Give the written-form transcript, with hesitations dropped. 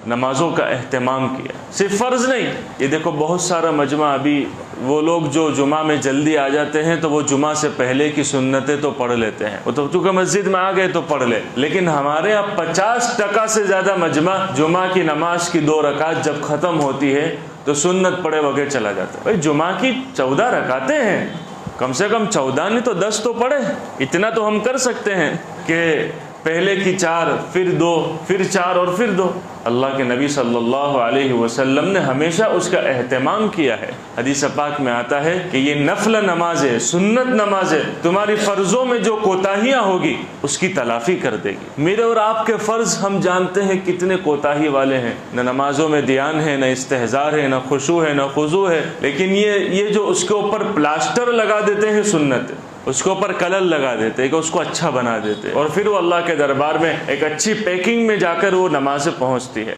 नमाज़ों का एहतमाम किया, सिर्फ फ़र्ज़ नहीं। ये देखो बहुत सारा मजमा, अभी वो लोग जो जुमा में जल्दी आ जाते हैं तो वो जुमा से पहले की सुन्नतें तो पढ़ लेते हैं, वो तो चूँकि मस्जिद में आ गए तो पढ़ ले। लेकिन हमारे यहाँ 50% से ज़्यादा मजमा जुमा की नमाज की 2 रकात जब ख़त्म होती है तो सुन्नत पढ़े बगैर चला जाता है। भाई जुमा की 14 रकातें हैं, कम से कम 14 नहीं तो 10 तो पढ़े। इतना तो हम कर सकते हैं कि पहले की 4, फिर 2, फिर 4 और फिर 2। अल्लाह के नबी सल्लल्लाहु अलैहि वसल्लम ने हमेशा उसका एहतमाम किया है। हदीस पाक में आता है कि ये नफल नमाज है, सुन्नत नमाज है, तुम्हारी फ़र्ज़ों में जो कोताहियाँ होगी उसकी तलाफ़ी कर देगी। मेरे और आपके फ़र्ज़ हम जानते हैं कितने कोताही वाले हैं, न नमाज़ों में ध्यान है, न इस्तेहज़ार है, न खुशू है, न खुज़ू है। लेकिन ये जो उसके ऊपर प्लास्टर लगा देते हैं सुन्नत, उसके ऊपर कलर लगा देते हैं कि उसको अच्छा बना देते हैं, और फिर वो अल्लाह के दरबार में एक अच्छी पैकिंग में जाकर वो नमाज़ें पहुँचती है।